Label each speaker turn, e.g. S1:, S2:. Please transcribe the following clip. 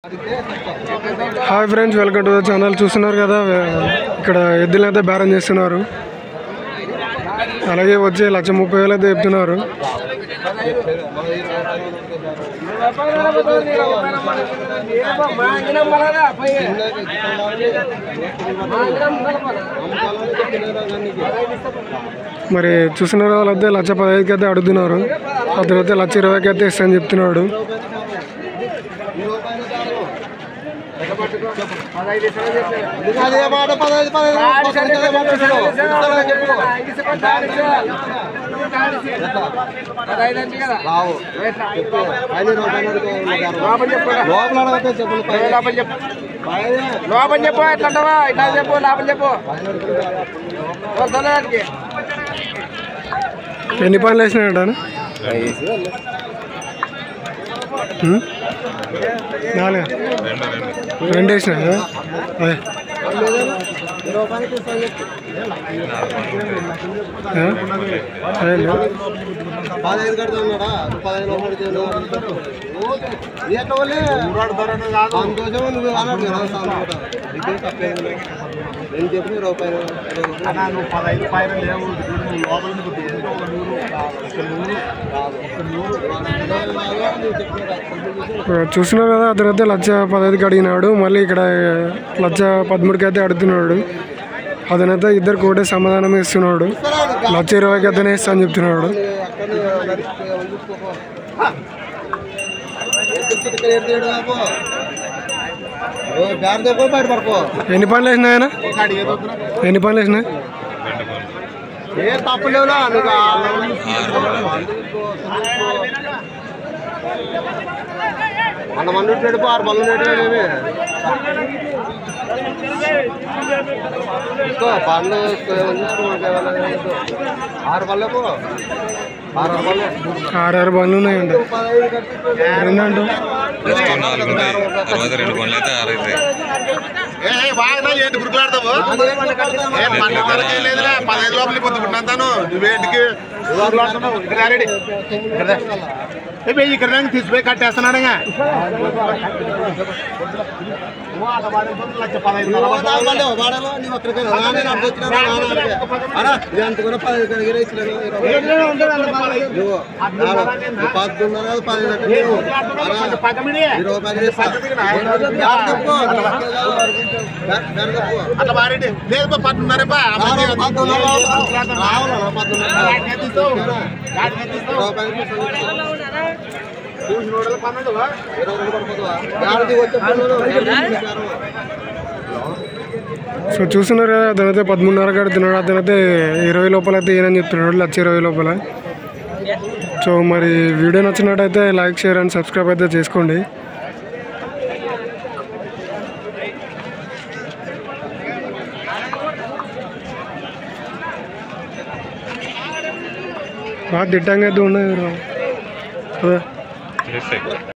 S1: Hi friends, welcome to the channel. చూస్తున్నారు కదా, ఇక్కడ ఎద్దులు అయితే బేరం చేస్తున్నారు. అలాగే వచ్చి 1,30,000 అయితే చెప్తున్నారు. మరి చూస్తున్నారు వాళ్ళైతే 1,15,000 అయితే అడుగుతున్నారు. అతను అయితే 1,20,000 అయితే ఇస్తాను చెప్తున్నాడు.
S2: లోపల చెప్పు, ఎట్లా ఇట్లా చెప్పు, లోపల చెప్పు.
S1: ఎన్ని పనులు వేసినాయంట? 4 2 వేసినా. చూస్తున్నారు కదా, అతను అయితే 1,15,000 అడిగినాడు. మళ్ళీ ఇక్కడ 1,13,000 అయితే అడుగుతున్నాడు. అతనైతే ఇద్దరు కోటే సమాధానం ఇస్తున్నాడు. 1,20,000 అతనే ఇస్తా అని చెప్తున్నాడు. ఎన్ని పనులు వేసినా ఆయన? ఎన్ని పనులు వేసినా?
S2: మన మన్నుడు 6 బళ్ళు పండ్లు 6 బళ్ళకు
S1: 6 బండ్లు ఉన్నాయండి. రెండంటూ
S3: 62 బండ్లు అయితే 6 అయితే
S2: బాగా ఏంటి గురుకులాడతావు? 15 లోపలికి పొద్దుకుంటాను. నువ్వేంటికి ఇక్కడ తీసిపోయి కట్టేస్తున్నాడు. అట్లా బారెడ్డి లేదు 10:30
S1: సో చూస్తున్నారు కదా, అతనైతే 13,500 కడుతున్నాడు. అతనైతే 20 లోపల అయితే ఏనని చెప్తున్నాడు, 1,20,000 లోపల. సో మరి వీడియో నచ్చినట్టయితే లైక్, షేర్ అండ్ సబ్స్క్రైబ్ అయితే చేసుకోండి. బాగా దిట్టంగా అయితే ఉన్నాయి.